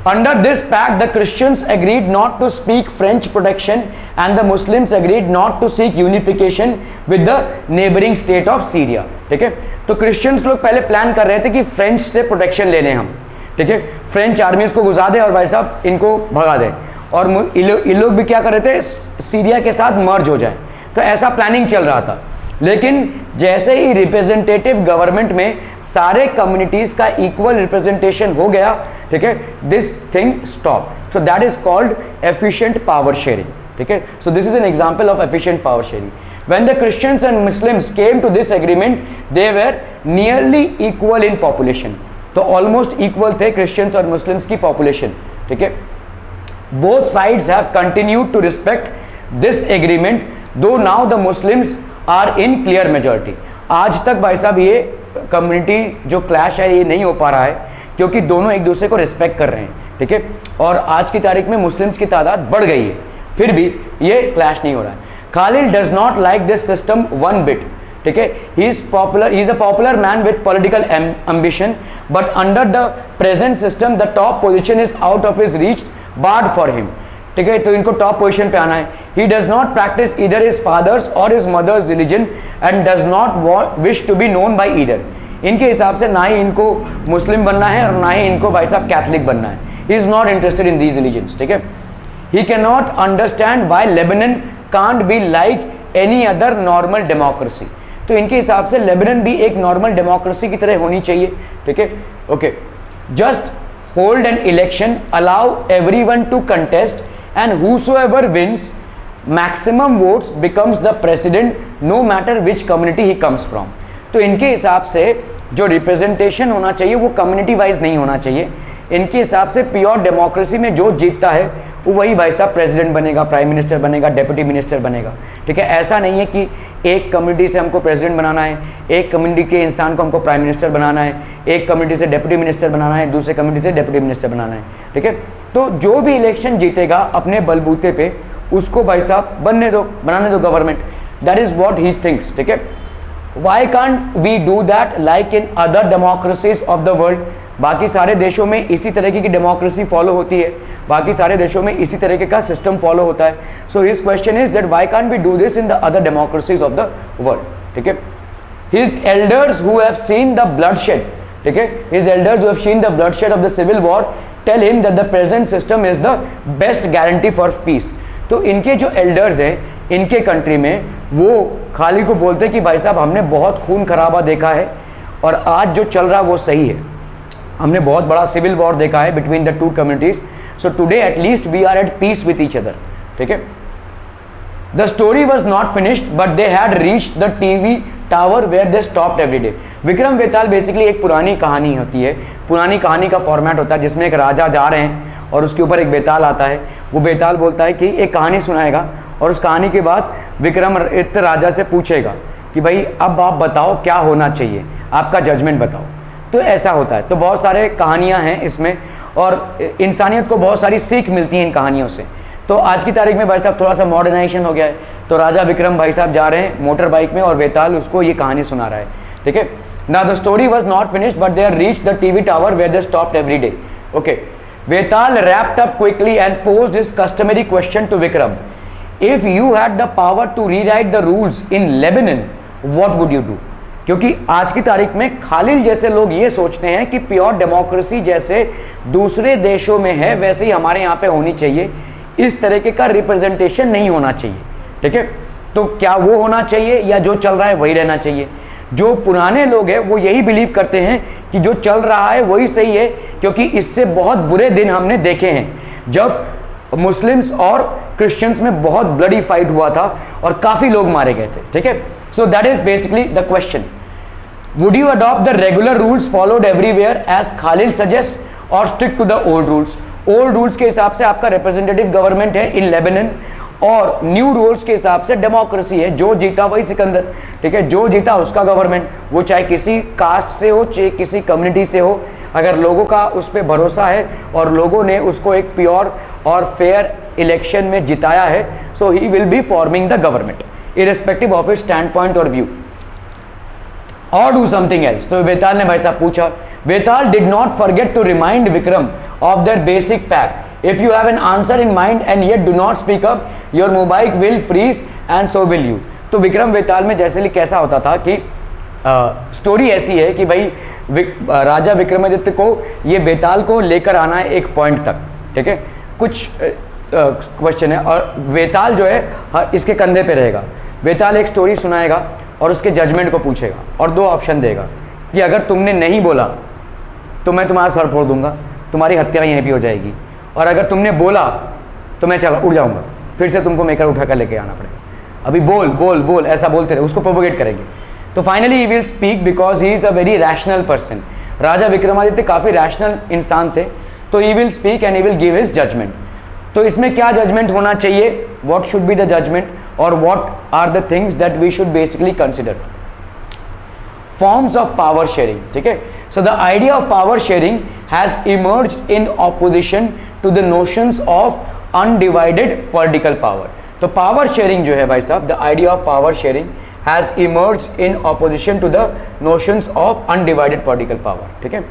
Under this pact the Christians agreed not to speak French protection and the Muslims agreed not to seek unification with the neighbouring state of Syria, ठीक है। तो क्रिश्चियंस लोग पहले प्लान कर रहे थे कि फ्रेंच से प्रोटेक्शन ले लें हम, ठीक है, फ्रेंच आर्मीज को घुसा दें और भाई साहब इनको भगा दें, और ये लोग भी क्या कर रहे थे, सीरिया के साथ मर्ज हो जाए। तो ऐसा प्लानिंग चल रहा था। लेकिन जैसे ही रिप्रेजेंटेटिव गवर्नमेंट में सारे कम्युनिटीज का इक्वल रिप्रेजेंटेशन हो गया, ठीक है, this thing stop. So that is called efficient power sharing, ठीक है। So this is an example of efficient power sharing. When the Christians and Muslims came to this agreement they were nearly equal in population. तो almost equal थे Christians और Muslims की population, ठीक है। Both sides have continued to respect this agreement, though now the Muslims are in clear majority। आज तक भाई साहब ये कम्युनिटी जो क्लैश है ये नहीं हो पा रहा है क्योंकि दोनों एक दूसरे को रिस्पेक्ट कर रहे हैं, ठीक है। और आज की तारीख में मुस्लिम्स की तादाद बढ़ गई है, फिर भी ये क्लैश नहीं हो रहा है। Khalil does not like this system one bit, ठीक है। He is a popular man with political ambition, but under the present system the top position is out of his reach, barred for him, ठीक है। तो इनको top position पे आना है। He does not practise either his father's or his mother's religion and does not wish to be known by either. इनके हिसाब से ना ही इनको मुस्लिम बनना है और ना ही इनको भाई साहब कैथलिक बनना है. He is not interested in these religions. ठीक है. He can not understand why Lebanon can't be like any other normal democracy. तो इनके हिसाब से लेबनन भी एक नॉर्मल डेमोक्रेसी की तरह होनी चाहिए. ठीक है. Okay. Just hold an election, allow everyone to contest, and whosoever wins maximum votes becomes the president no matter which community he comes from. तो इनके हिसाब से जो रिप्रेजेंटेशन होना चाहिए वो कम्युनिटी वाइज नहीं होना चाहिए. इनके हिसाब से प्योर डेमोक्रेसी में जो जीतता है वो वही भाई साहब प्रेसिडेंट बनेगा, प्राइम मिनिस्टर बनेगा, डेप्यूटी मिनिस्टर बनेगा. ठीक है. ऐसा नहीं है कि एक कम्युनिटी से हमको प्रेसिडेंट बनाना है, एक कम्युनिटी के इंसान को हमको प्राइम मिनिस्टर बनाना है, एक कम्युनिटी से डेप्यूटी मिनिस्टर बनाना है, दूसरे कम्युनिटी से डेप्यूटी मिनिस्टर बनाना है. ठीक है. तो जो भी इलेक्शन जीतेगा अपने बलबूते पे उसको भाई साहब बनाने दो government. That is what he thinks. ठीक है. Why can't we do that like in other democracies of the world. बाकी सारे देशों में इसी तरीके की डेमोक्रेसी फॉलो होती है, बाकी सारे देशों में इसी तरीके का सिस्टम फॉलो होता है. So his question is that why can't we do this in the other democracies of the world. ठीक है. His elders who have seen the bloodshed, ठीक है, his elders who have seen the bloodshed of the civil war tell him that the present system is the best guarantee for peace. तो इनके जो elders हैं इनके country में वो खाली को बोलते हैं कि भाई साहब हमने बहुत खून खराबा देखा है और आज जो चल रहा वो सही है. हमने बहुत बड़ा सिविल वॉर देखा है between the two communities. So today at least we are at peace with each other. ठीक है. The story was not finished but they had reached the TV tower where they stopped every day. Vikram Betal basically एक पुरानी कहानी होती है, पुरानी कहानी का फॉर्मेट होता है जिसमें एक राजा जा रहे हैं और उसके ऊपर एक बेताल आता है. वो बेताल बोलता है कि एक कहानी सुनाएगा और उस कहानी के बाद विक्रम राजा से पूछेगा कि भाई अब आप बताओ क्या होना चाहिए, आपका जजमेंट बताओ. तो ऐसा होता है. तो बहुत सारे कहानियां हैं इसमें और इंसानियत को बहुत सारी सीख मिलती है इन कहानियों से. तो आज की तारीख में भाई साहब थोड़ा सा मॉडर्नाइजेशन हो गया है. तो राजा विक्रम भाई साहब जा रहे हैं मोटर बाइक में और बेताल उसको ये कहानी सुना रहा है. ठीक है. Now the story was not finished but they reached the TV tower where they stopped every day. Okay. Vetal wrapped up quickly and posed his customary question to Vikram. If you had the power to rewrite the rules in Lebanon, what would you do? क्योंकि आज की तारीख में खालिल जैसे लोग ये सोचते हैं कि प्योर डेमोक्रेसी जैसे दूसरे देशों में है वैसे ही हमारे यहाँ पे होनी चाहिए, इस तरीके का रिप्रेजेंटेशन नहीं होना चाहिए. ठीक है. तो क्या वो होना चाहिए या जो चल रहा है वही रहना चाहिए? जो पुराने लोग हैं वो यही बिलीव करते हैं कि जो चल रहा है वही सही है, क्योंकि इससे बहुत बुरे दिन हमने देखे हैं जब मुस्लिम्स और क्रिश्चियंस में बहुत ब्लडी फाइट हुआ था और काफ़ी लोग मारे गए थे. ठीक है. So that is basically the question. Would you adopt the regular rules followed everywhere as Khalil suggest or stick to the old rules? Old rules के हिसाब से आपका रिप्रेजेंटेटिव गवर्नमेंट है इन लेबनन और न्यू रूल्स के हिसाब से democracy है, जो जीता वही सिकंदर. ठीक है. जो जीता उसका गवर्नमेंट, वो चाहे किसी कास्ट से हो चाहे किसी कम्युनिटी से हो, अगर लोगों का उस पर भरोसा है और लोगों ने उसको एक प्योर और फेयर इलेक्शन में जिताया है, so he will be forming the government irrespective of his stand point or view or do something else. तो वेताल ने भाई साहब पूछा. Vetal did not forget to remind Vikram of their basic pact. If you have an answer in mind and yet do not speak up, your mobile will freeze and so will you. तो विक्रम वेताल में जैसे कैसा होता था कि स्टोरी ऐसी है कि भाई राजा विक्रमादित्य को ये बेताल को लेकर आना है एक पॉइंट तक. ठीक है. कुछ क्वेश्चन है और वेताल जो है इसके कंधे पे रहेगा. वेताल एक स्टोरी सुनाएगा और उसके जजमेंट को पूछेगा और दो ऑप्शन देगा कि अगर तुमने नहीं बोला तो मैं तुम्हारा सर फोड़ दूंगा, तुम्हारी हत्या यहीं भी हो जाएगी, और अगर तुमने बोला तो मैं चला उड़ जाऊंगा, फिर से तुमको मेकर उठा कर लेके आना पड़ेगा. अभी बोल बोल बोल ऐसा बोलते रहे, उसको प्रोपोगेट करेंगे. तो finally he will speak because he is a very rational person. Raja Vikramaditya काफ़ी रैशनल इंसान थे. तो he will speak and he will give his judgement. तो इसमें क्या जजमेंट होना चाहिए, what should be the judgement और what are the things that we should basically consider. Forms of power sharing. ठीक है. So the idea of power sharing has emerged in opposition to the notions of undivided political power. तो power sharing जो है भाई साहब, the idea of power sharing has emerged in opposition to the notions of undivided political power. ठीक है.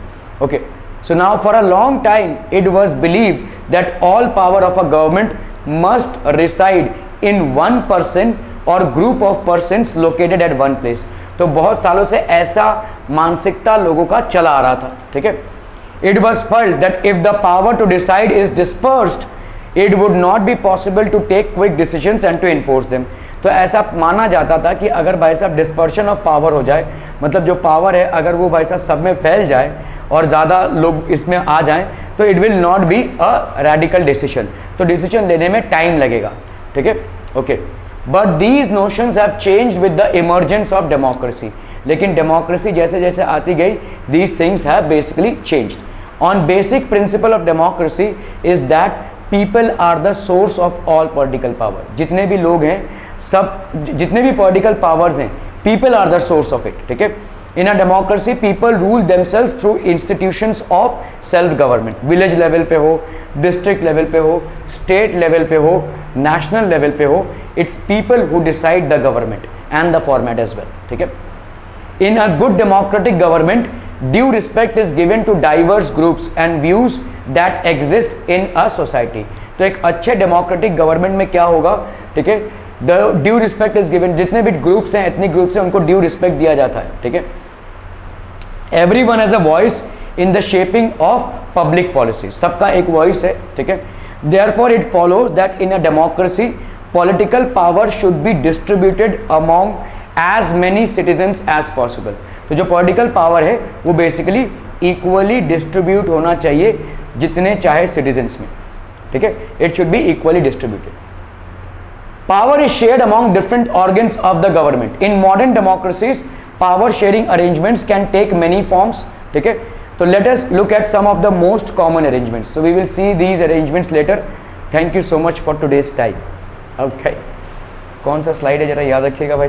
Okay. So now for a long time it was believed that all power of a government must reside in one person or group of persons located at one place. तो बहुत सालों से ऐसा मानसिकता लोगों का चला आ रहा था, ठीक है। It was felt that if the power to decide is dispersed it would not be possible to take quick decisions and to enforce them. तो ऐसा माना जाता था कि अगर भाई साहब डिस्पर्शन ऑफ पावर हो जाए, मतलब जो पावर है अगर वो भाई साहब सब में फैल जाए और ज़्यादा लोग इसमें आ जाएं, तो it will not be a radical decision, तो डिसीजन लेने में टाइम लगेगा, ठीक है, okay. But these notions have changed with the emergence of democracy. लेकिन डेमोक्रेसी जैसे जैसे आती गई, these things have basically changed. On basic principle of democracy is that people are the source of all political power. जितने भी लोग हैं, सब जितने भी पॉलिटिकल पावर्स हैं, people are the source of it, ठीक है। In a democracy people rule themselves through institutions of self government. Village level पे हो, डिस्ट्रिक्ट लेवल पे हो, स्टेट लेवल पे हो, नेशनल लेवल पे हो, it's people who decide the government and the format as well, ठीक है। In a good democratic government, due respect is given to diverse groups and views that exist in a society. तो एक अच्छे democratic government में क्या होगा, ठीक है, the due respect is given. जितने भी ग्रुप्स हैं, एथनिक ग्रुप्स हैं, उनको ड्यू रिस्पेक्ट दिया जाता है, ठीक है। Every one has a voice in the shaping of public policy. सबका एक वॉइस है, ठीक है। Therefore it follows that in a democracy political power should be distributed among as many citizens as possible. तो जो पॉलिटिकल पावर है वो basically equally distribute होना चाहिए जितने चाहे सिटीजन्स में, ठीक है। It should be equally distributed. Power is shared among different organs of the government. In modern democracies power sharing arrangements can take many forms, ठीक है। तो let us look at some of the most common arrangements. So we will see these arrangements later. Thank you so much for today's time. Okay, कौन सा slide है जरा याद रखिएगा भाई।